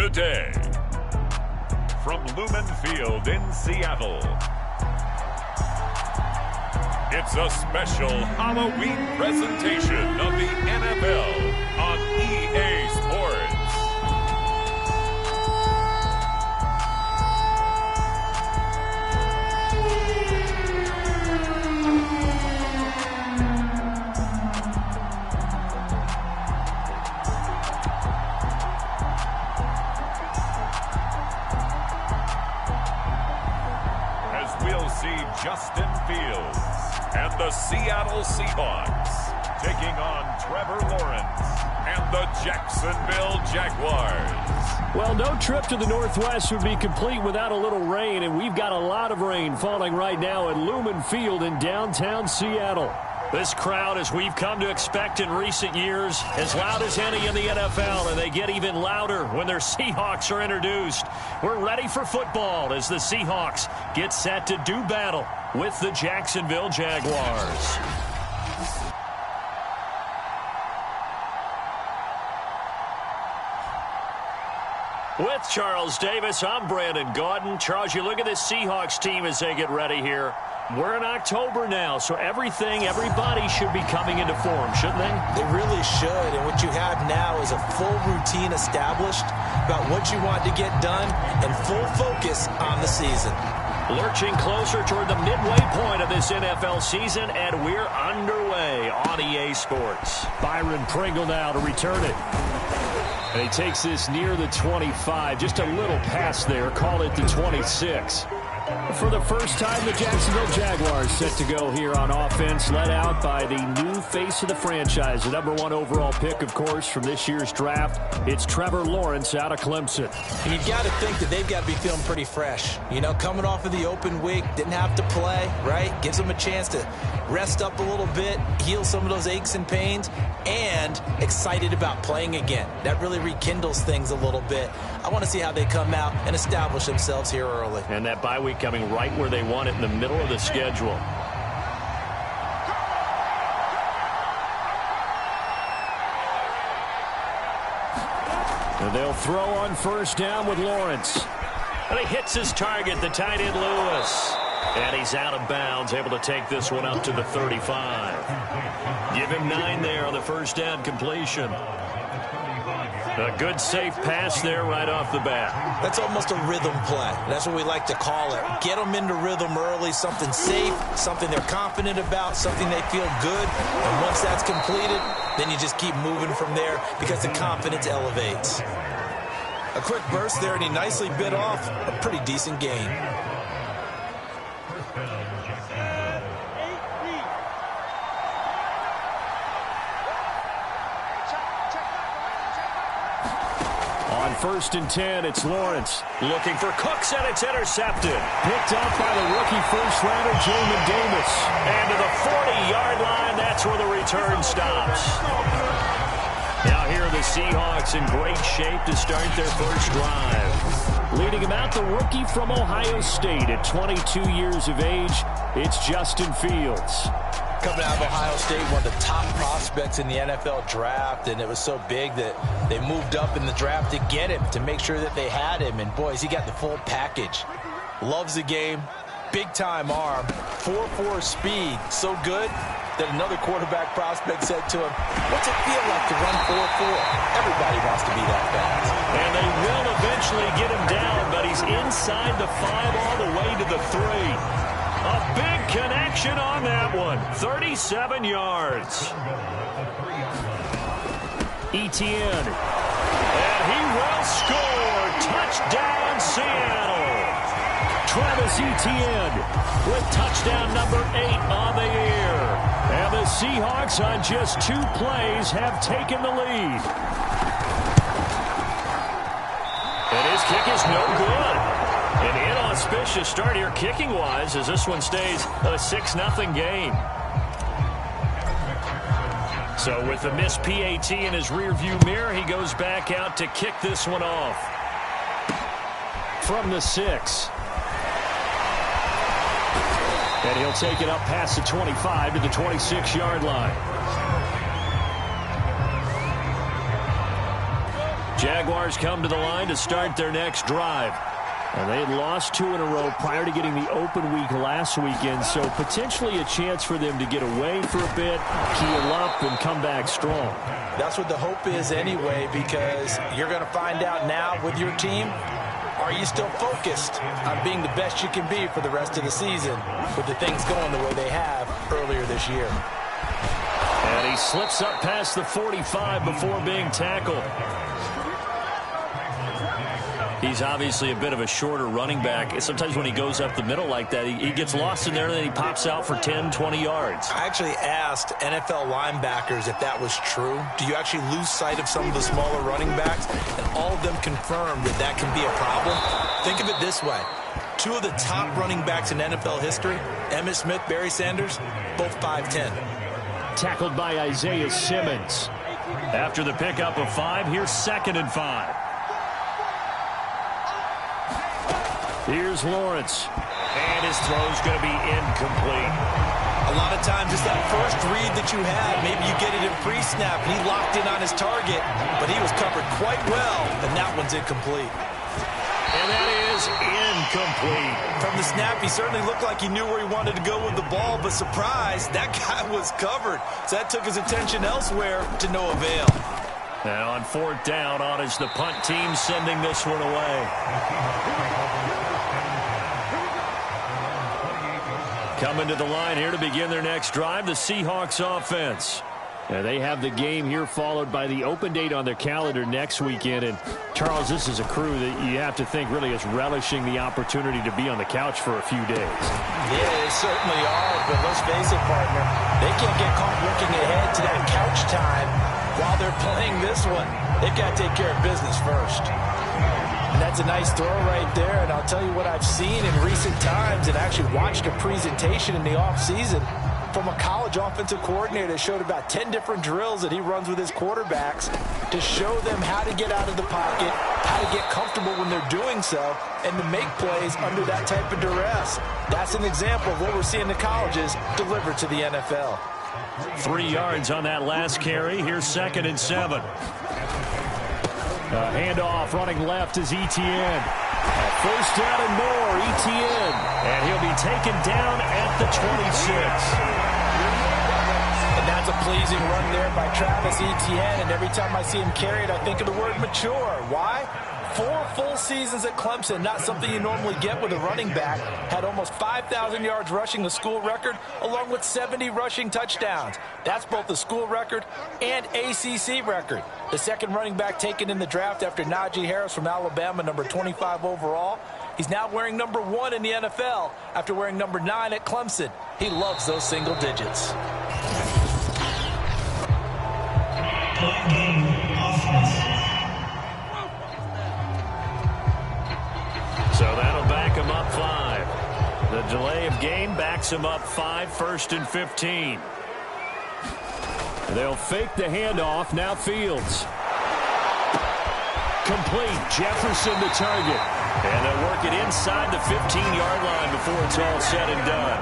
Today, from Lumen Field in Seattle, it's a special Halloween presentation of the NFL on EA Sports. Justin Fields and the Seattle Seahawks taking on Trevor Lawrence and the Jacksonville Jaguars. Well, no trip to the Northwest would be complete without a little rain, and we've got a lot of rain falling right now at Lumen Field in downtown Seattle. This crowd, as we've come to expect in recent years, as loud as any in the NFL, and they get even louder when their Seahawks are introduced. We're ready for football as the Seahawks get set to do battle with the Jacksonville Jaguars. With Charles Davis, I'm Brandon Gaudin. Charles, you look at this Seahawks team as they get ready here. We're in October now, so everybody should be coming into form, shouldn't they? They really should, and what you have now is a full routine established about what you want to get done and full focus on the season. Lurching closer toward the midway point of this NFL season, and we're underway on EA Sports. Byron Pringle now to return it. And he takes this near the 25, just a little pass there, call it the 26. For the first time, the Jacksonville Jaguars set to go here on offense, led out by the new face of the franchise, the #1 overall pick, of course, from this year's draft. It's Trevor Lawrence out of Clemson. And you've got to think that they've got to be feeling pretty fresh. You know, coming off of the open week, didn't have to play, right? Gives them a chance to rest up a little bit, heal some of those aches and pains, and excited about playing again. That really rekindles things a little bit. I want to see how they come out and establish themselves here early. And that bye week coming right where they want it, in the middle of the schedule. And they'll throw on first down with Lawrence. And he hits his target, the tight end Lewis. And he's out of bounds, able to take this one up to the 35. Give him 9 there on the first down completion. A good, safe pass there right off the bat. That's almost a rhythm play. That's what we like to call it. Get them into rhythm early, something safe, something they're confident about, something they feel good. And once that's completed, then you just keep moving from there because the confidence elevates. A quick burst there, and he nicely bit off a pretty decent gain. On 1st and 10, it's Lawrence. Looking for Cooks, and it's intercepted. Picked up by the rookie first-rounder, Jamin Davis. And to the 40-yard line, that's where the return stops. Now here are the Seahawks in great shape to start their first drive. Leading him out, the rookie from Ohio State at 22 years of age, it's Justin Fields. Coming out of Ohio State, one of the top prospects in the NFL draft, and it was so big that they moved up in the draft to get him, to make sure that they had him. And, boys, he got the full package. Loves the game, big-time arm, 4.4 speed, so good that another quarterback prospect said to him, "What's it feel like to run 4.4? Everybody wants to be that fast." And they will eventually get him down, but he's inside the 5 all the way to the 3. A big connection on that one. 37 yards. Etienne. And he will score. Touchdown, Seattle. Travis Etienne with touchdown number 8 on the year. And the Seahawks on just 2 plays have taken the lead. And his kick is no good. An inauspicious start here kicking-wise as this one stays a 6-0 game. So with the missed PAT in his rearview mirror, he goes back out to kick this one off. From the 6. And he'll take it up past the 25 to the 26-yard line. Jaguars come to the line to start their next drive. And they had lost 2 in a row prior to getting the open week last weekend, so potentially a chance for them to get away for a bit, heal up, and come back strong. That's what the hope is anyway, because you're going to find out now with your team, are you still focused on being the best you can be for the rest of the season with the things going the way they have earlier this year? And he slips up past the 45 before being tackled. He's obviously a bit of a shorter running back. Sometimes when he goes up the middle like that, he gets lost in there and then he pops out for 10, 20 yards. I actually asked NFL linebackers if that was true. Do you actually lose sight of some of the smaller running backs? And all of them confirmed that that can be a problem. Think of it this way. 2 of the top running backs in NFL history, Emmitt Smith, Barry Sanders, both 5'10". Tackled by Isaiah Simmons. After the pickup of 5, here's 2nd and 5. Here's Lawrence. And his throw's going to be incomplete. A lot of times it's that first read that you had. Maybe you get it in pre-snap, and he locked in on his target, but he was covered quite well, and that one's incomplete. And that is incomplete. From the snap, he certainly looked like he knew where he wanted to go with the ball, but surprise, that guy was covered. So that took his attention elsewhere to no avail. And on 4th down, on is the punt team sending this one away. Coming to the line here to begin their next drive, the Seahawks offense. And they have the game here followed by the open date on their calendar next weekend. And, Charles, this is a crew that you have to think really is relishing the opportunity to be on the couch for a few days. Yeah, they certainly are, but let's face it, partner. They can't get caught looking ahead to that couch time while they're playing this one. They've got to take care of business first. And that's a nice throw right there, and I'll tell you what I've seen in recent times and actually watched a presentation in the offseason from a college offensive coordinator that showed about 10 different drills that he runs with his quarterbacks to show them how to get out of the pocket, how to get comfortable when they're doing so, and to make plays under that type of duress. That's an example of what we're seeing the colleges deliver to the NFL. 3 yards on that last carry. Here's 2nd and 7. Handoff running left is Etienne. First down and more, Etienne. And he'll be taken down at the 26. And that's a pleasing run there by Travis Etienne. And every time I see him carry it, I think of the word mature. Why? 4 full seasons at Clemson, not something you normally get with a running back. Had almost 5,000 yards rushing, the school record, along with 70 rushing touchdowns. That's both the school record and ACC record. The second running back taken in the draft after Najee Harris from Alabama, number 25 overall. He's now wearing number 1 in the NFL after wearing number 9 at Clemson. He loves those single digits. So that'll back him up 5. The delay of game backs him up 5, 1st and 15. They'll fake the handoff. Now Fields. Complete. Jefferson the target. And they'll work it inside the 15-yard line before it's all said and done.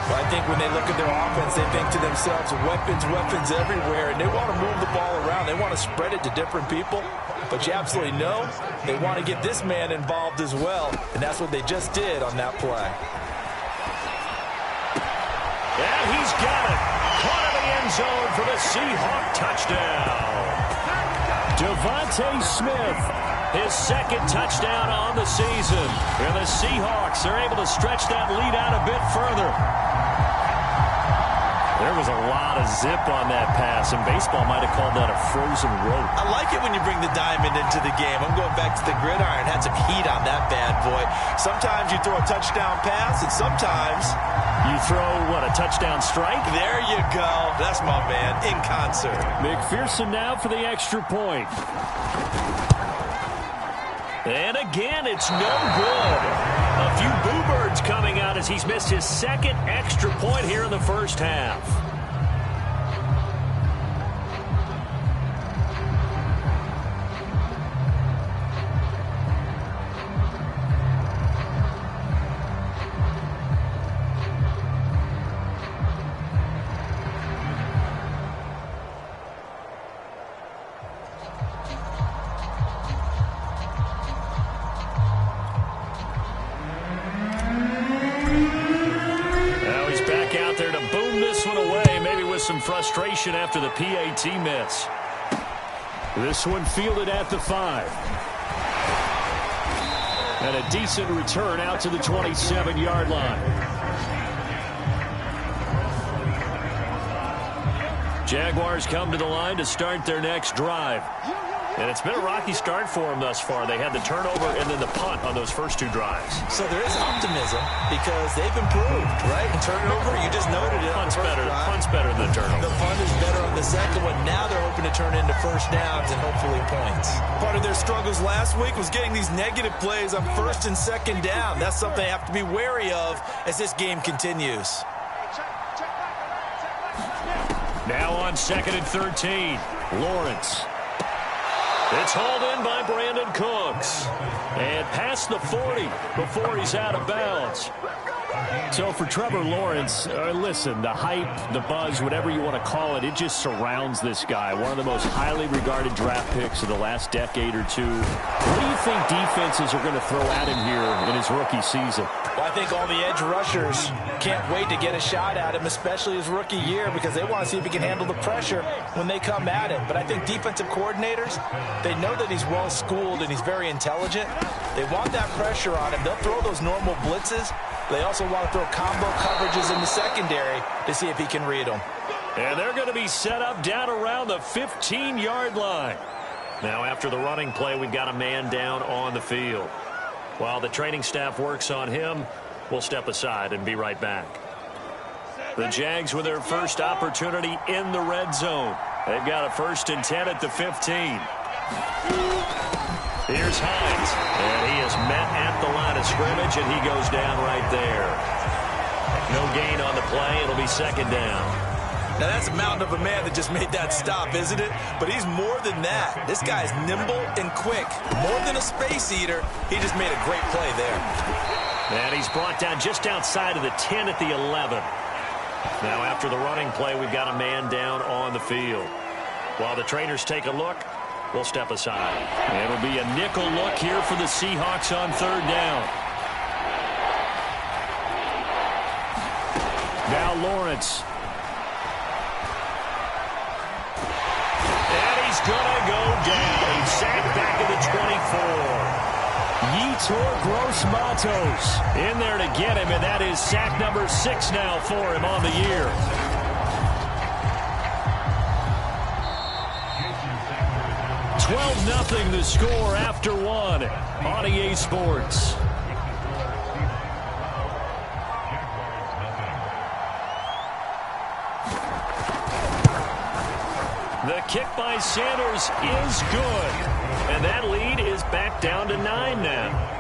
Well, I think when they look at their offense, they think to themselves, weapons, weapons everywhere, and they want to move the ball around. They want to spread it to different people. But you absolutely know they want to get this man involved as well, and that's what they just did on that play. And he's got it. Caught in the end zone for the Seahawk touchdown. Devontae Smith, his 2nd touchdown on the season. And the Seahawks are able to stretch that lead out a bit further. There was a lot of zip on that pass, and baseball might have called that a frozen rope. I like it when you bring the diamond into the game. I'm going back to the gridiron. Had some heat on that bad boy. Sometimes you throw a touchdown pass, and sometimes you throw, what, a touchdown strike? There you go. That's my man, in concert. McPherson now for the extra point. And again, it's no good. A few boo birds coming out as he's missed his 2nd extra point here in the first half. some frustration after the PAT miss. This one fielded at the 5. And a decent return out to the 27-yard line. Jaguars come to the line to start their next drive. And it's been a rocky start for them thus far. They had the turnover and then the punt on those first 2 drives. So there is optimism because they've improved, right? And turnover, you just noted it. Punt's better than the turnover. The punt is better on the second one. Now they're hoping to turn into first downs and hopefully points. Part of their struggles last week was getting these negative plays on first and second down. That's something they have to be wary of as this game continues. Now on 2nd and 13, Lawrence. It's hauled in by Brandon Cooks. And past the 40 before he's out of bounds. So for Trevor Lawrence, listen, the hype, the buzz, whatever you want to call it, it just surrounds this guy. One of the most highly regarded draft picks of the last decade or two. What do you think defenses are going to throw at him here in his rookie season? Well, I think all the edge rushers can't wait to get a shot at him, especially his rookie year, because they want to see if he can handle the pressure when they come at him. But I think defensive coordinators, they know that he's well-schooled and he's very intelligent. They want that pressure on him. They'll throw those normal blitzes. They also want to throw combo coverages in the secondary to see if he can read them. And they're going to be set up down around the 15-yard line. Now, after the running play, we've got a man down on the field. While the training staff works on him, we'll step aside and be right back. The Jags with their first opportunity in the red zone. They've got a 1st and 10 at the 15. Here's Hines, and he is met at the line of scrimmage, and he goes down right there. No gain on the play. It'll be 2nd down. Now, that's a mountain of a man that just made that stop, isn't it? But he's more than that. This guy's nimble and quick. More than a space eater, he just made a great play there. And he's brought down just outside of the 10 at the 11. Now, after the running play, we've got a man down on the field. While the trainers take a look, we'll step aside. It'll be a nickel look here for the Seahawks on 3rd down. Now Lawrence. And he's going to go down. He's sacked back at the 24. Yetur Gross-Matos in there to get him, and that is sack number 6 now for him on the year. Nothing the score after 1 on EA Sports. The kick by Sanders is good. And that lead is back down to 9 now.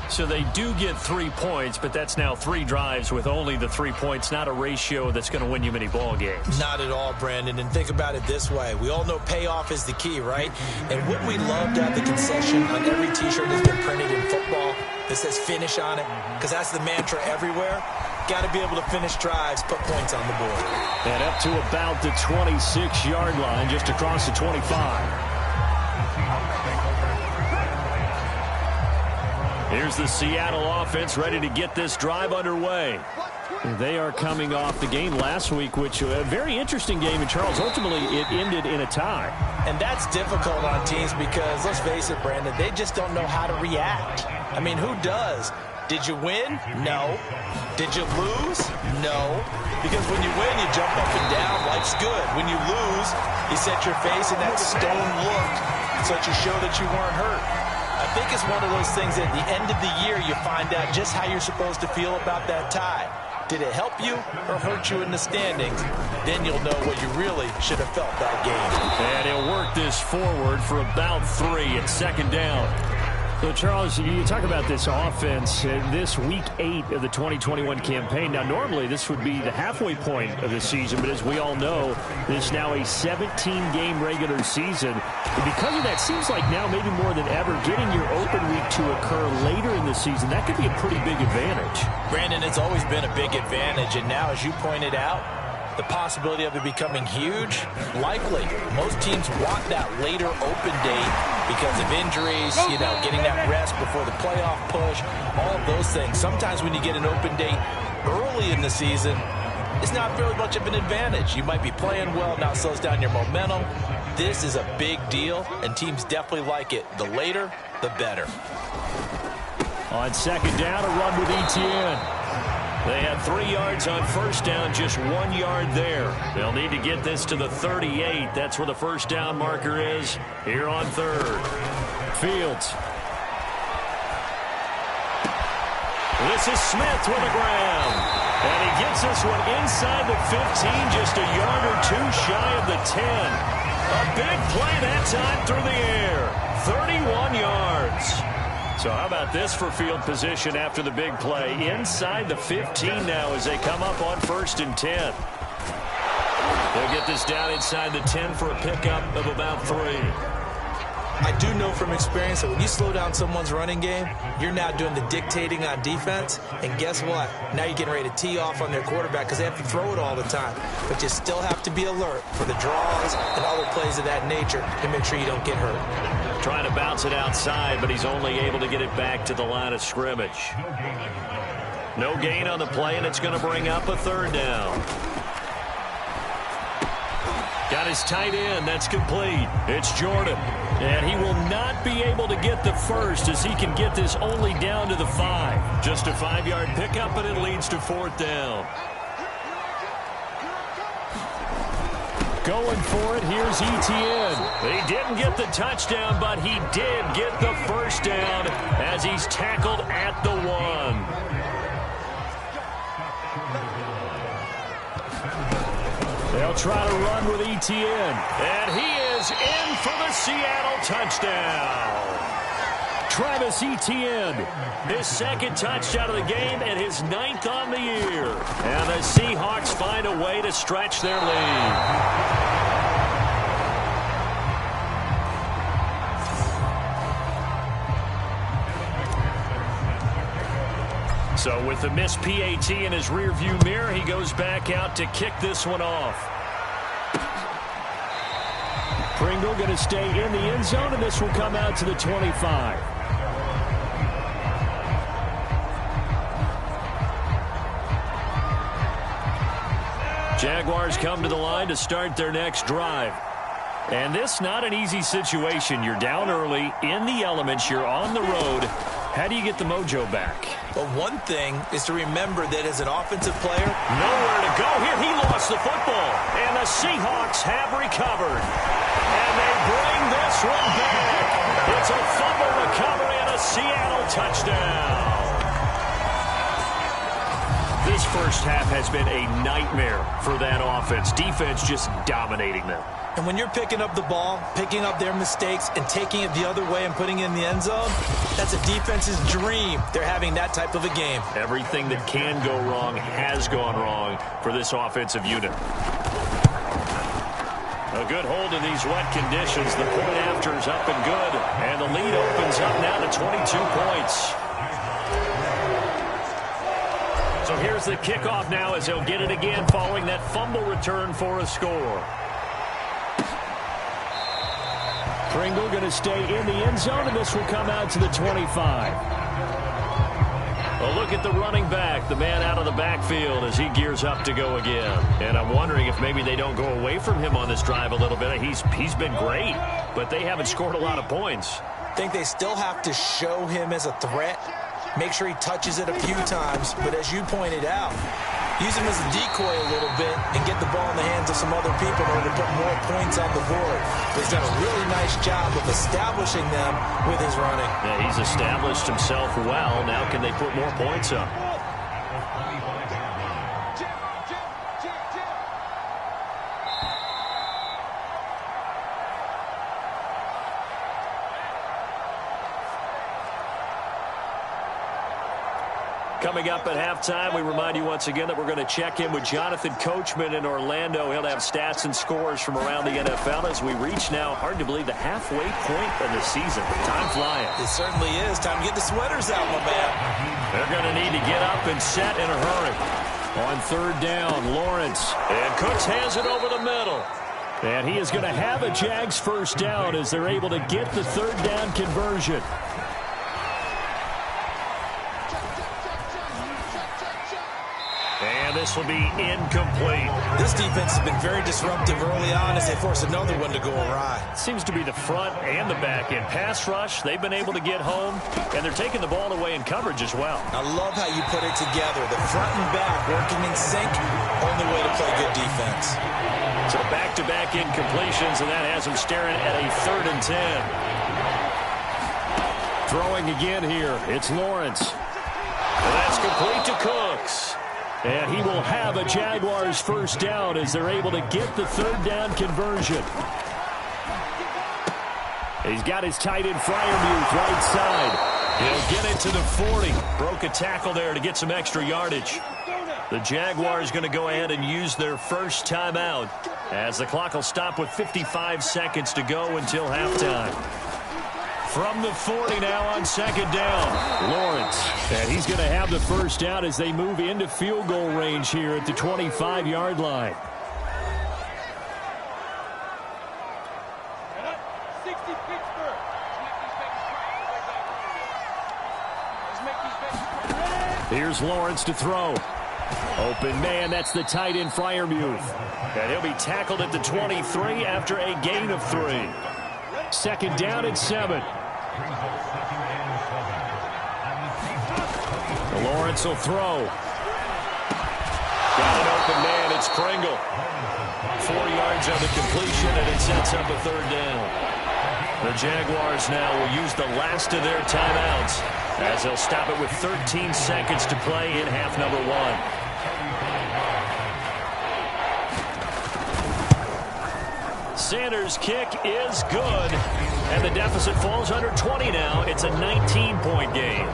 So they do get 3 points, but that's now 3 drives with only the 3 points, not a ratio that's going to win you many ball games. Not at all, Brandon. And think about it this way. We all know payoff is the key, right? And wouldn't we love to have the concession on every T-shirt that's been printed in football that says finish on it? Because that's the mantra everywhere. Got to be able to finish drives, put points on the board. And up to about the 26-yard line, just across the 25. Here's the Seattle offense ready to get this drive underway. They are coming off the game last week, which was a very interesting game in Charles. Ultimately, it ended in a tie. And that's difficult on teams because, let's face it, Brandon, they just don't know how to react. I mean, who does? Did you win? No. Did you lose? No. Because when you win, you jump up and down. Life's good. When you lose, you set your face in that stone look so that you show that you weren't hurt. I think it's one of those things at the end of the year you find out just how you're supposed to feel about that tie. Did it help you or hurt you in the standings? Then you'll know what you really should have felt that game. And he'll work this forward for about 3 at 2nd down. So, Charles, you talk about this offense, this Week 8 of the 2021 campaign. Now, normally this would be the halfway point of the season, but as we all know, this is now a 17-game regular season. And because of that, seems like now maybe more than ever, getting your open week to occur later in the season, that could be a pretty big advantage. Brandon, it's always been a big advantage, and now, as you pointed out, The possibility of it becoming huge? Likely. Most teams want that later open date because of injuries, getting that rest before the playoff push, all of those things. Sometimes when you get an open date early in the season, it's not very much of an advantage. You might be playing well, now it slows down your momentum. This is a big deal, and teams definitely like it. The later, the better. On second down, a run with Etienne. They had 3 yards on first down, just 1 yard there. They'll need to get this to the 38. That's where the first down marker is here on third. Fields. This is Smith with the ground. And he gets this one inside the 15, just a yard or two shy of the 10. A big play that time through the air. 31 yards. So how about this for field position after the big play? Inside the 15 now as they come up on 1st and 10. They'll get this down inside the 10 for a pickup of about 3. I do know from experience that when you slow down someone's running game, you're now doing the dictating on defense. And guess what? Now you're getting ready to tee off on their quarterback because they have to throw it all the time. But you still have to be alert for the draws and other plays of that nature to make sure you don't get hurt. Trying to bounce it outside, but he's only able to get it back to the line of scrimmage. No gain on the play, and it's going to bring up a 3rd down. Got his tight end. That's complete. It's Jordan. And he will not be able to get the first as he can get this only down to the 5. Just a 5-yard pickup, but it leads to 4th down. Going for it, here's Etienne. He didn't get the touchdown, but he did get the first down as he's tackled at the 1. They'll try to run with Etienne. And he is in for the Seattle touchdown. Travis Etienne, his 2nd touchdown of the game and his 9th on the year. And the Seahawks find a way to stretch their lead. So with the missed PAT in his rearview mirror, he goes back out to kick this one off. Pringle going to stay in the end zone, and this will come out to the 25. Jaguars come to the line to start their next drive. And this not an easy situation. You're down early, in the elements, you're on the road. How do you get the mojo back? Well, one thing is to remember that as an offensive player, nowhere to go here. He lost the football, and the Seahawks have recovered. And they bring this one back. It's a fumble recovery and a Seattle touchdown. This first half has been a nightmare for that offense. Defense just dominating them. And when you're picking up the ball, picking up their mistakes, and taking it the other way and putting it in the end zone, that's a defense's dream. They're having that type of a game. Everything that can go wrong has gone wrong for this offensive unit. A good hold in these wet conditions. The point after is up and good. And the lead opens up now to 22 points. So here's the kickoff now as he'll get it again following that fumble return for a score. Pringle going to stay in the end zone, and this will come out to the 25. A look at the running back, the man out of the backfield as he gears up to go again. And I'm wondering if maybe they don't go away from him on this drive a little bit. He's been great, but they haven't scored a lot of points. I think they still have to show him as a threat. Make sure he touches it a few times, but as you pointed out, use him as a decoy a little bit and get the ball in the hands of some other people in order to put more points on the board. But he's done a really nice job of establishing them with his running. Yeah, he's established himself well. Now can they put more points up? Coming up at halftime, we remind you once again that we're going to check in with Jonathan Coachman in Orlando. He'll have stats and scores from around the NFL as we reach now, hard to believe, the halfway point of the season. Time flying. It certainly is. Time to get the sweaters out, my man. They're going to need to get up and set in a hurry. On third down, Lawrence. And Cooks has it over the middle. And he is going to have a Jags first down as they're able to get the third down conversion. And this will be incomplete. This defense has been very disruptive early on as they force another one to go awry. Seems to be the front and the back end. Pass rush, they've been able to get home, and they're taking the ball away in coverage as well. I love how you put it together. The front and back working in sync, only way to play good defense. So back-to-back incompletions, and that has him staring at a 3rd and 10. Throwing again here, it's Lawrence. And that's complete to Cooks. And he will have a Jaguars first down as they're able to get the third down conversion. He's got his tight end Freiermuth right side. He'll get it to the 40. Broke a tackle there to get some extra yardage. The Jaguars going to go ahead and use their first timeout as the clock will stop with 55 seconds to go until halftime. From the 40 now on second down, Lawrence. And he's going to have the first down as they move into field goal range here at the 25-yard line. Here's Lawrence to throw. Open man, that's the tight end Freiermuth. And he'll be tackled at the 23 after a gain of 3. Second down and 7. Lawrence will throw. Got an open man, it's Pringle. 4 yards on the completion, and it sets up a third down. The Jaguars now will use the last of their timeouts as they'll stop it with 13 seconds to play in half number 1. Sanders' kick is good, and the deficit falls under 20 now. It's a 19-point game.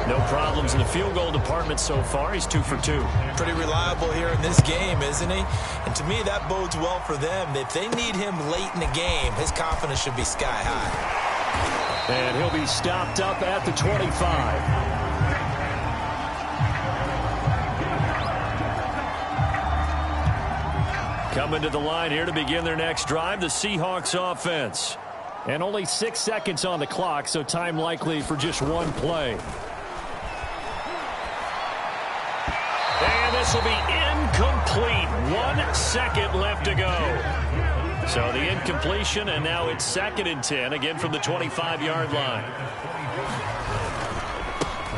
No problems in the field goal department so far. He's 2 for 2. Pretty reliable here in this game, isn't he? And to me, that bodes well for them. If they need him late in the game, his confidence should be sky high. And he'll be stopped up at the 25. Coming to the line here to begin their next drive, the Seahawks offense. And only 6 seconds on the clock, so time likely for just one play. And this will be incomplete. 1 second left to go. So the incompletion, and now it's 2nd and 10, again from the 25-yard line.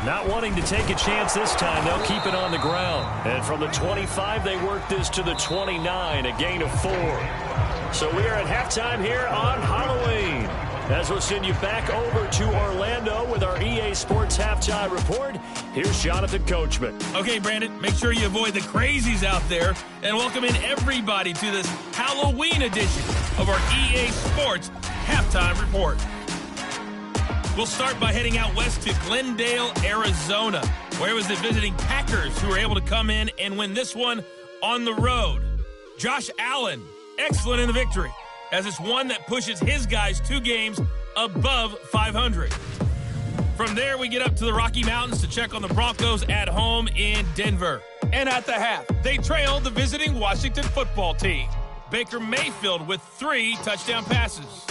Not wanting to take a chance this time, they'll keep it on the ground. And from the 25, they work this to the 29, a gain of 4. So we are at halftime here on Halloween. As we'll send you back over to Orlando with our EA Sports Halftime Report, here's Jonathan Coachman. Okay, Brandon, make sure you avoid the crazies out there and welcome in everybody to this Halloween edition of our EA Sports Halftime Report. We'll start by heading out west to Glendale, Arizona, where it was the visiting Packers who were able to come in and win this one on the road. Josh Allen, excellent in the victory, as it's one that pushes his guys 2 games above 500. From there, we get up to the Rocky Mountains to check on the Broncos at home in Denver. And at the half, they trailed the visiting Washington football team. Baker Mayfield with 3 touchdown passes.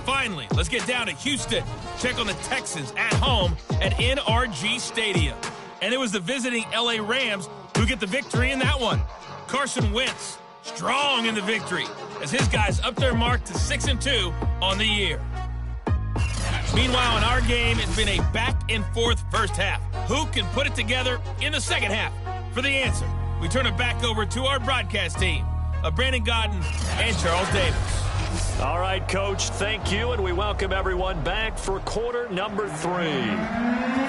Finally, let's get down to Houston. Check on the Texans at home at NRG Stadium. And it was the visiting LA Rams who get the victory in that one. Carson Wentz, strong in the victory, as his guys up their mark to 6-2 on the year. Meanwhile, in our game, it's been a back-and-forth first half. Who can put it together in the second half? For the answer, we turn it back over to our broadcast team of Brandon Godden and Charles Davis. All right, Coach, thank you, and we welcome everyone back for quarter number 3.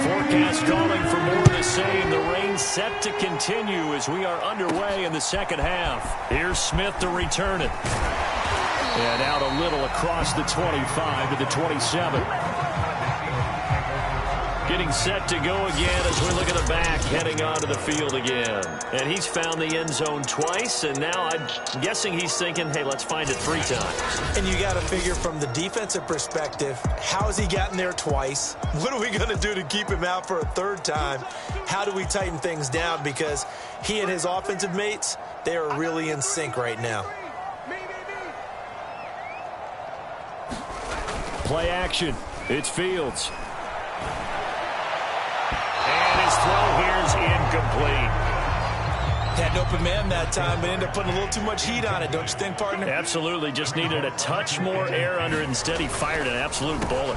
Forecast calling for more of the same. The rain set to continue as we are underway in the second half. Here's Smith to return it. And out a little across the 25 to the 27. Getting set to go again as we look at the back, heading onto the field again. And he's found the end zone twice, and now I'm guessing he's thinking, hey, let's find it 3 times. And you got to figure from the defensive perspective, how has he gotten there twice? What are we going to do to keep him out for a 3rd time? How do we tighten things down? Because he and his offensive mates, they are really in sync right now. Play action. It's Fields. And his throw here is incomplete. Had an open man that time, but ended up putting a little too much heat on it, don't you think, partner? Absolutely. Just needed a touch more air under it. Instead, he fired an absolute bullet.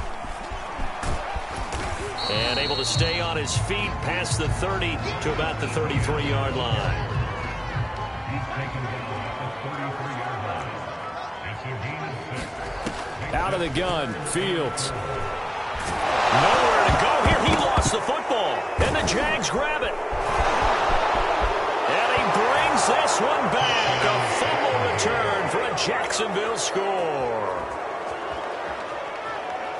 And able to stay on his feet past the 30 to about the 33-yard line. Out of the gun, Fields. Nowhere to go here. He lost the football. And the Jags grab it. And he brings this one back. A fumble return for a Jacksonville score.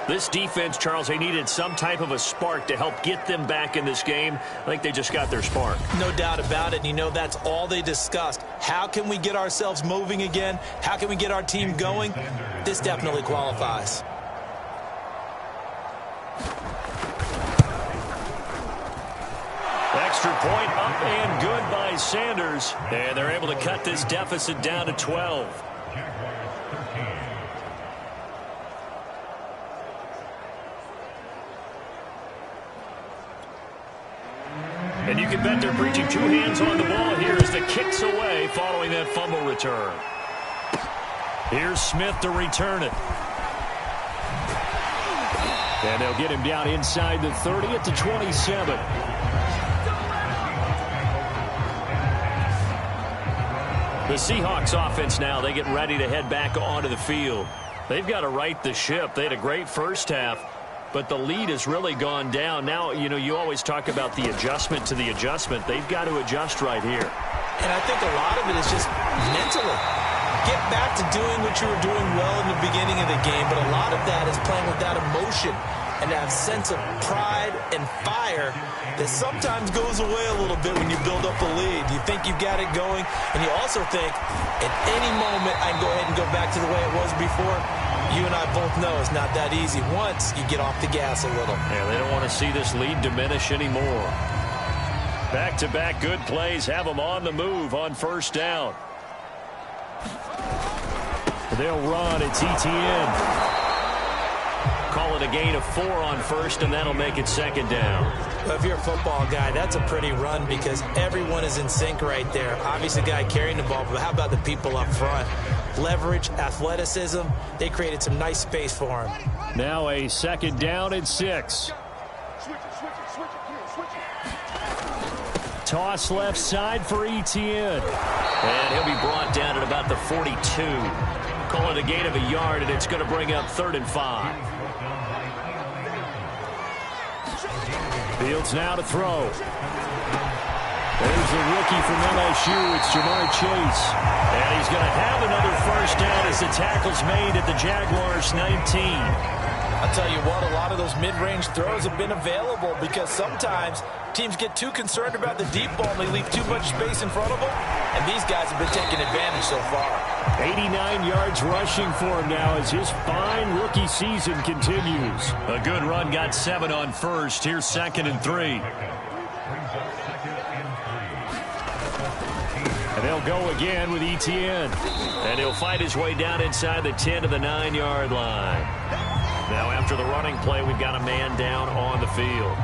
This defense, Charles, they needed some type of a spark to help get them back in this game. I think they just got their spark. No doubt about it. And you know that's all they discussed. How can we get ourselves moving again? How can we get our team going? This definitely qualifies. Extra point up and good by Sanders. And they're able to cut this deficit down to 12. And you can bet they're preaching 2 hands on the ball here as the kick's away following that fumble return. Here's Smith to return it. And they'll get him down inside the 30 at the 27. The Seahawks offense now, they get ready to head back onto the field. They've got to right the ship. They had a great first half, but the lead has really gone down. Now, you know, you always talk about the adjustment to the adjustment. They've got to adjust right here. And I think a lot of it is just mentally. Get back to doing what you were doing well in the beginning of the game, but a lot of that is playing with that emotion and that sense of pride and fire that sometimes goes away a little bit when you build up a lead. You think you've got it going, and you also think at any moment I can go ahead and go back to the way it was before. You and I both know it's not that easy once you get off the gas a little. Yeah, they don't want to see this lead diminish anymore. Back-to-back good plays have them on the move on first down. They'll run. It's ETN. Call it a gain of 4 on first, and that'll make it second down. Well, if you're a football guy, that's a pretty run because everyone is in sync right there. Obviously, the guy carrying the ball, but how about the people up front? Leverage, athleticism, they created some nice space for him. Now a second down and 6. Toss left side for ETN. And he'll be brought down at about the 42. Call it a gain of a yard, and it's going to bring up 3rd and 5. Fields now to throw. There's the rookie from LSU. It's Jamar Chase. And he's going to have another first down as the tackle's made at the Jaguars' 19. I'll tell you what, a lot of those mid-range throws have been available because sometimes teams get too concerned about the deep ball and they leave too much space in front of them. And these guys have been taking advantage so far. 89 yards rushing for him now as his fine rookie season continues. A good run, got 7 on first. Here's 2nd and 3. And they'll go again with ETN. And he'll fight his way down inside the 10 to the 9-yard line. Now after the running play, we've got a man down on the field.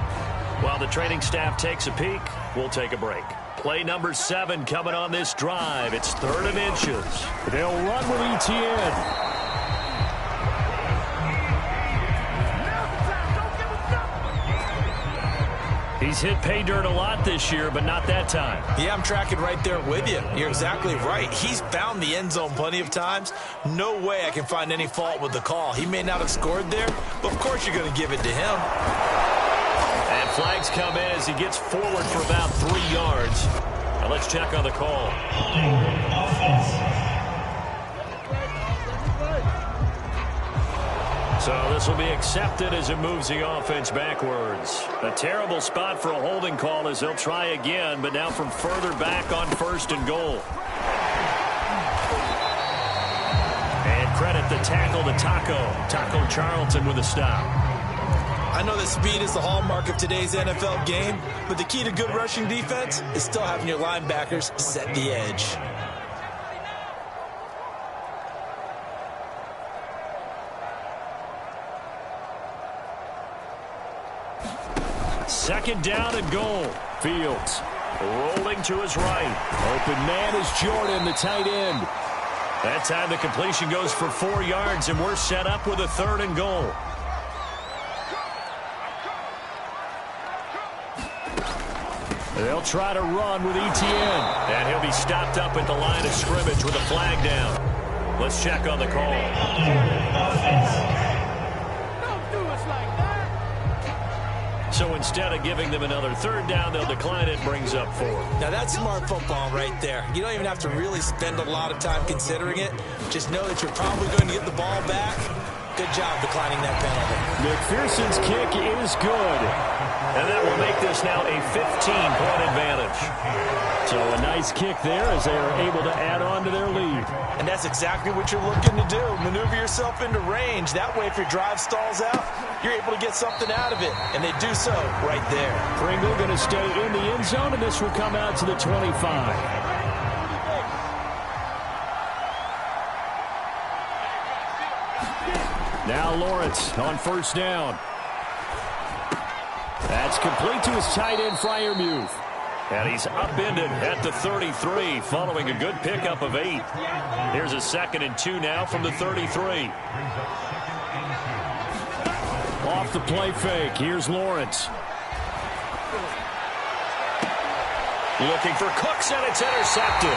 While the training staff takes a peek, we'll take a break. Play number 7 coming on this drive. It's 3rd and inches. They'll run with ETN. He's hit pay dirt a lot this year, but not that time. Yeah, I'm tracking right there with you. You're exactly right. He's found the end zone plenty of times. No way I can find any fault with the call. He may not have scored there, but of course you're going to give it to him. And flags come in as he gets forward for about 3 yards. Now let's check on the call. So this will be accepted as it moves the offense backwards. A terrible spot for a holding call as they'll try again, but now from further back on 1st and goal. And credit the tackle to Taco Charlton with a stop. I know that speed is the hallmark of today's NFL game, but the key to good rushing defense is still having your linebackers set the edge. Second down and goal. Fields rolling to his right. Open man is Jordan, the tight end. That time the completion goes for 4 yards, and we're set up with a 3rd and goal. They'll try to run with Etienne. And he'll be stopped up at the line of scrimmage with a flag down. Let's check on the call. So instead of giving them another 3rd down, they'll decline it, brings up 4. Now that's smart football right there. You don't even have to really spend a lot of time considering it. Just know that you're probably going to get the ball back. Good job declining that penalty. McPherson's kick is good. And that will make this now a 15-point advantage. So a nice kick there as they are able to add on to their lead. And that's exactly what you're looking to do. Maneuver yourself into range. That way, if your drive stalls out, you're able to get something out of it. And they do so right there. Pringle going to stay in the end zone, and this will come out to the 25. Now Lawrence on 1st down. That's complete to his tight end, Freiermuth. And he's upended at the 33 following a good pickup of 8. Here's a 2nd and 2 now from the 33. Off the play fake. Here's Lawrence. Looking for Cooks, and it's intercepted.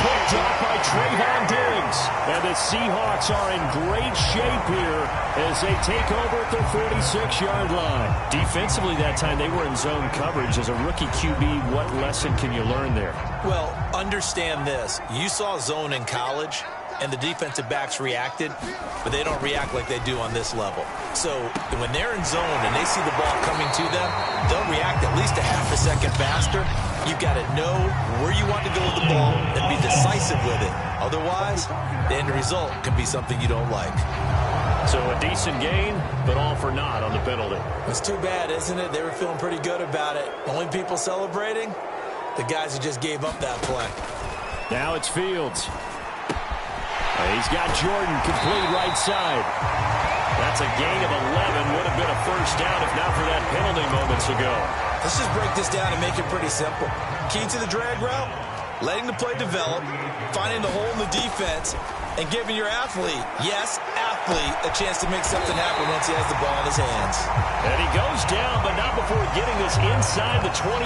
Quick drop by Trayvon Diggs. And the Seahawks are in great shape here as they take over at their 46-yard line. Defensively that time, they were in zone coverage. As a rookie QB, what lesson can you learn there? Well, understand this. You saw zone in college, and the defensive backs reacted, but they don't react like they do on this level. So when they're in zone and they see the ball coming to them, they'll react at least a half a second faster. You've got to know where you want to go with the ball and be decisive with it. Otherwise, the end result can be something you don't like. So a decent gain, but all for naught on the penalty. It's too bad, isn't it? They were feeling pretty good about it. Only people celebrating, the guys who just gave up that play. Now it's Fields. He's got Jordan complete right side. That's a gain of 11. Would have been a 1st down if not for that penalty moments ago. Let's just break this down and make it pretty simple. Key to the drag route, letting the play develop, finding the hole in the defense, and giving your athlete, yes, athlete, a chance to make something happen once he has the ball in his hands. And he goes down, but not before getting this inside the 25.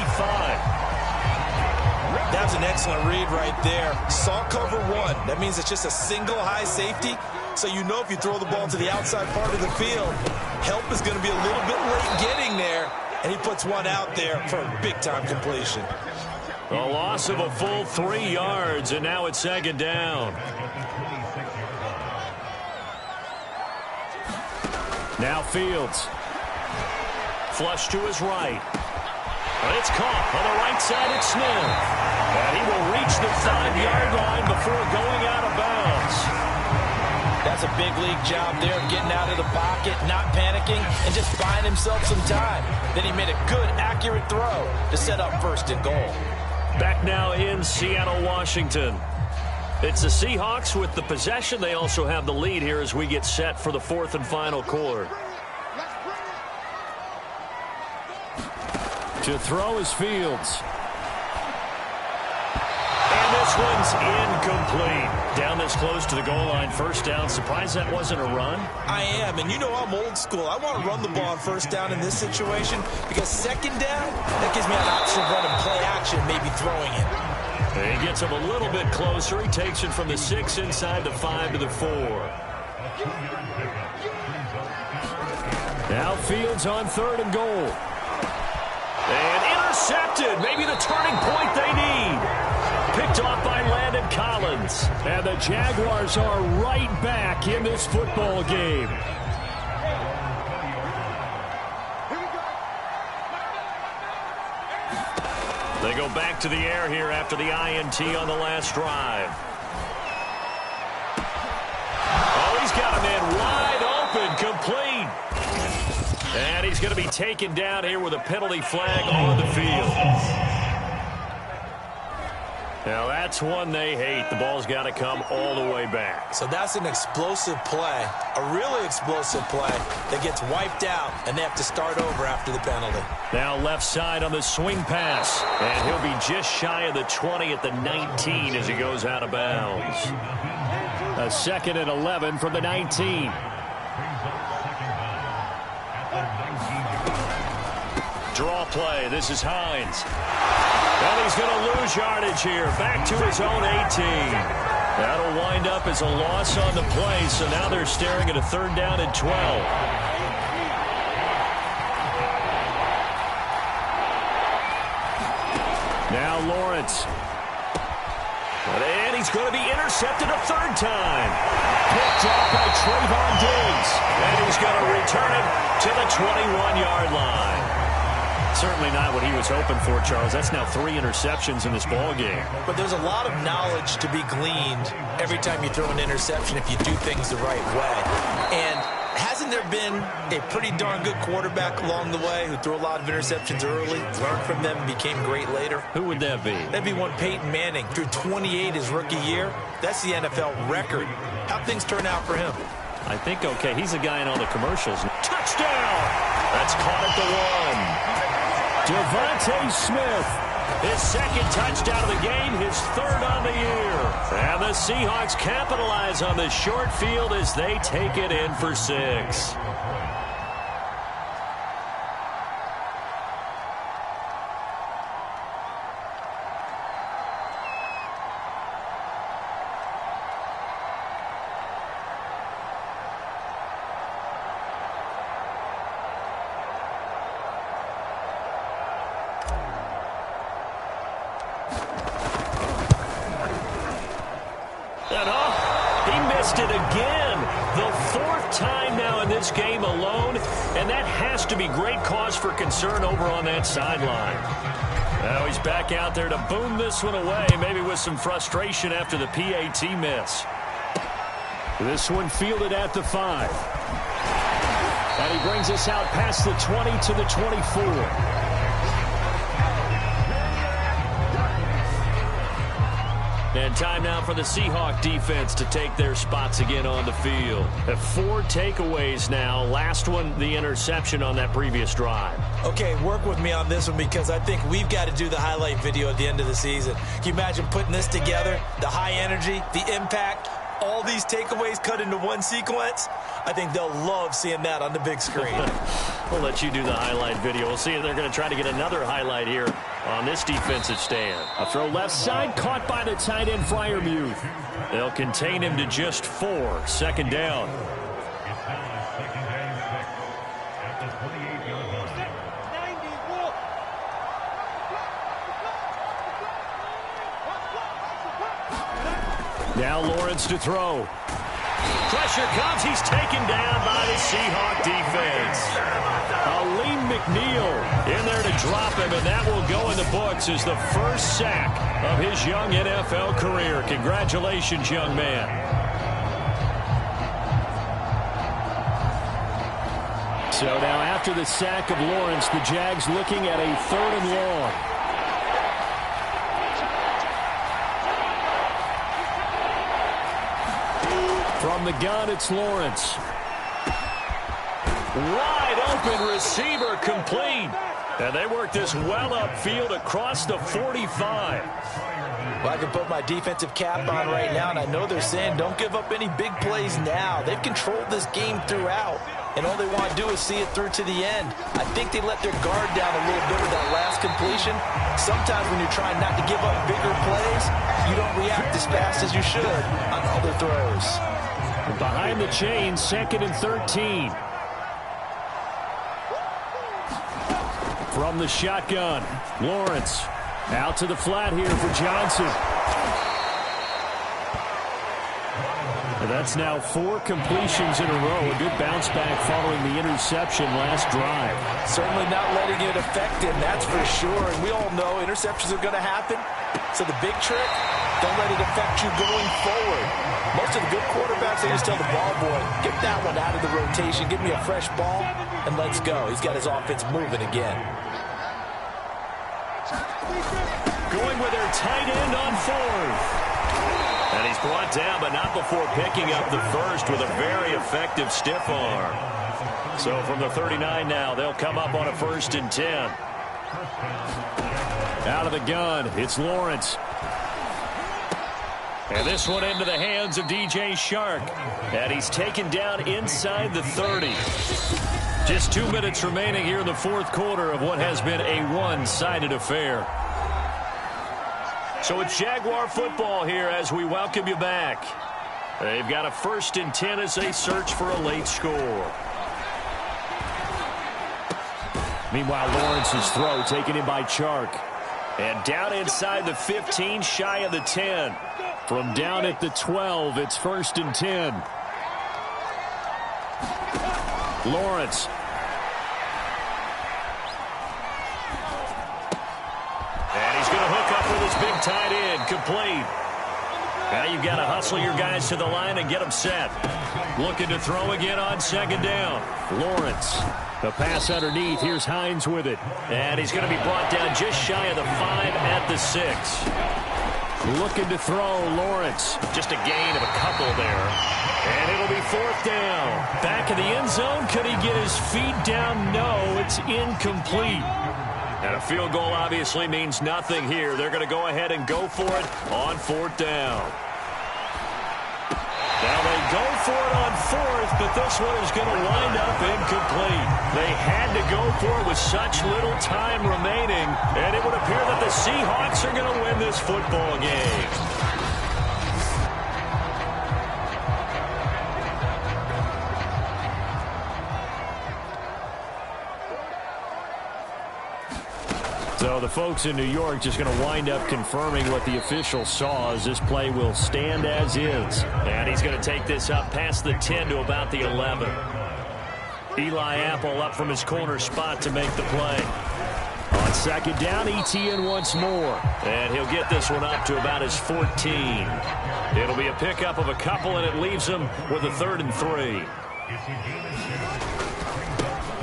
That's an excellent read right there. Saw cover 1. That means it's just a single high safety. So you know if you throw the ball to the outside part of the field, help is going to be a little bit late getting there. And he puts one out there for a big-time completion. A loss of a full 3 yards, and now it's 2nd down. Now Fields. Flush to his right. But it's caught on the right side at Smith. And he will reach the 5-yard line before going out of bounds. That's a big league job there, getting out of the pocket, not panicking, and just buying himself some time. Then he made a good, accurate throw to set up 1st and goal. Back now in Seattle, Washington. It's the Seahawks with the possession. They also have the lead here as we get set for the 4th and final quarter. To throw is Fields. And this one's incomplete. Down this close to the goal line, 1st down. Surprised that wasn't a run? I am, and you know I'm old school. I want to run the ball on 1st down in this situation because 2nd down, that gives me an option of running play action, maybe throwing it. And he gets him a little bit closer. He takes it from the 6 inside the 5 to the 4. Now Fields on 3rd and goal. And intercepted. Maybe the turning point they need. Picked off by Landon Collins. And the Jaguars are right back in this football game. They go back to the air here after the INT on the last drive. Oh, he's got a man wide open, complete. And he's going to be taken down here with a penalty flag on the field. Now, that's one they hate. The ball's got to come all the way back. So that's an explosive play, a really explosive play that gets wiped out, and they have to start over after the penalty. Now left side on the swing pass, and he'll be just shy of the 20 at the 19 as he goes out of bounds. A 2nd and 11 from the 19. Draw play. This is Hines. And he's going to lose yardage here. Back to his own 18. That'll wind up as a loss on the play, so now they're staring at a 3rd down and 12. Now Lawrence. And he's going to be intercepted a 3rd time. Picked off by Trayvon Diggs. And he's going to return it to the 21-yard line. Certainly not what he was hoping for, Charles. That's now 3 interceptions in this ball game. But there's a lot of knowledge to be gleaned every time you throw an interception if you do things the right way. And hasn't there been a pretty darn good quarterback along the way who threw a lot of interceptions early, learned from them, and became great later? Who would that be? That'd be one Peyton Manning. Threw 28 his rookie year. That's the NFL record. How'd things turn out for him? I think, okay, he's a guy in all the commercials. Touchdown! That's caught at the 1. Devontae Smith, his 2nd touchdown of the game, his 3rd on the year. And the Seahawks capitalize on the short field as they take it in for 6. It again, the 4th time now in this game alone, and that has to be great cause for concern over on that sideline. Now he's back out there to boom this one away, maybe with some frustration after the PAT miss. This one fielded at the 5. And he brings us out past the 20 to the 24. And time now for the Seahawk defense to take their spots again on the field. 4 takeaways now. Last one, the interception on that previous drive. Okay, work with me on this one because I think we've got to do the highlight video at the end of the season. Can you imagine putting this together? The high energy, the impact, all these takeaways cut into one sequence? I think they'll love seeing that on the big screen. We'll let you do the highlight video. We'll see if they're going to try to get another highlight here on this defensive stand. A throw left side, caught by the tight end Freiermuth. They'll contain him to just 4. 2nd down. Now Lawrence to throw. Pressure comes. He's taken down by the Seahawk defense. Aleem McNeil in there to drop him, and that will go in the books as the first sack of his young NFL career. Congratulations, young man. So now after the sack of Lawrence, the Jags looking at a 3rd and long. From the gun, it's Lawrence. Wide open receiver, complete. And they work this well upfield across the 45. Well, I can put my defensive cap on right now, and I know they're saying don't give up any big plays now. They've controlled this game throughout, and all they want to do is see it through to the end. I think they let their guard down a little bit with that last completion. Sometimes when you're trying not to give up bigger plays, you don't react as fast as you should on other throws. Behind the chain, 2nd and 13. From the shotgun, Lawrence out to the flat here for Johnson. That's now 4 completions in a row. A good bounce back following the interception last drive. Certainly not letting it affect him, that's for sure. And we all know interceptions are going to happen. So the big trick, don't let it affect you going forward. Most of the good quarterbacks, they just tell the ball boy, get that one out of the rotation, give me a fresh ball, and let's go. He's got his offense moving again. Going with their tight end on 4th. And he's brought down, but not before picking up the first with a very effective stiff arm. So from the 39 now, they'll come up on a 1st and 10. Out of the gun, it's Lawrence. And this one into the hands of DJ Shark. And he's taken down inside the 30. Just 2 minutes remaining here in the 4th quarter of what has been a one-sided affair. So it's Jaguar football here as we welcome you back. They've got a 1st and 10 as they search for a late score. Meanwhile, Lawrence's throw taken in by Chark. And down inside the 15, shy of the 10. From down at the 12, it's 1st and 10. Lawrence. And he's going to hook up with his big tight end, complete. Now you've got to hustle your guys to the line and get them set. Looking to throw again on 2nd down. Lawrence. The pass underneath. Here's Hines with it. And he's going to be brought down just shy of the 5 at the 6. Looking to throw, Lawrence. Just a gain of a couple there. And it'll be 4th down. Back in the end zone. Could he get his feet down? No, it's incomplete. And a field goal obviously means nothing here. They're going to go ahead and go for it on 4th down. Now they go for it on 4th, but this one is going to wind up incomplete. They had to go for it with such little time remaining, and it would appear that the Seahawks are going to win this football game. So the folks in New York just going to wind up confirming what the official saw as this play will stand as is. And he's going to take this up past the 10 to about the 11. Eli Apple up from his corner spot to make the play. On 2nd down, ETN once more. And he'll get this one up to about his 14. It'll be a pickup of a couple, and it leaves him with a 3rd and 3.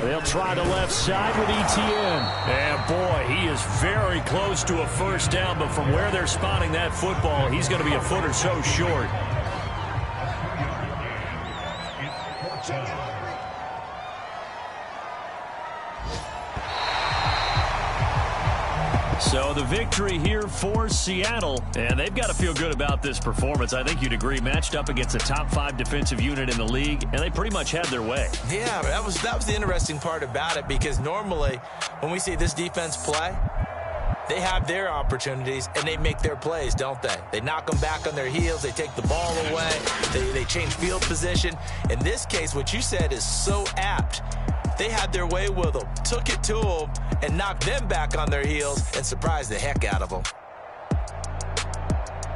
They'll try the left side with ETN. And, boy, he is very close to a 1st down, but from where they're spotting that football, he's going to be a foot or so short. So the victory here for Seattle, and they've got to feel good about this performance. I think you'd agree, matched up against a top 5 defensive unit in the league, and they pretty much had their way. Yeah, that was the interesting part about it, because normally when we see this defense play, they have their opportunities and they make their plays, don't they? They knock them back on their heels, they take the ball away, they change field position. In this case, what you said is so apt. They had their way with them, took it to them, and knocked them back on their heels and surprised the heck out of them.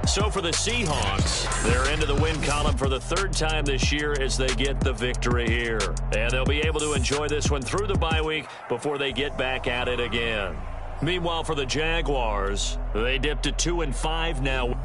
So for the Seahawks, they're into the win column for the 3rd time this year as they get the victory here. And they'll be able to enjoy this one through the bye week before they get back at it again. Meanwhile, for the Jaguars, they dipped to 2-5 now.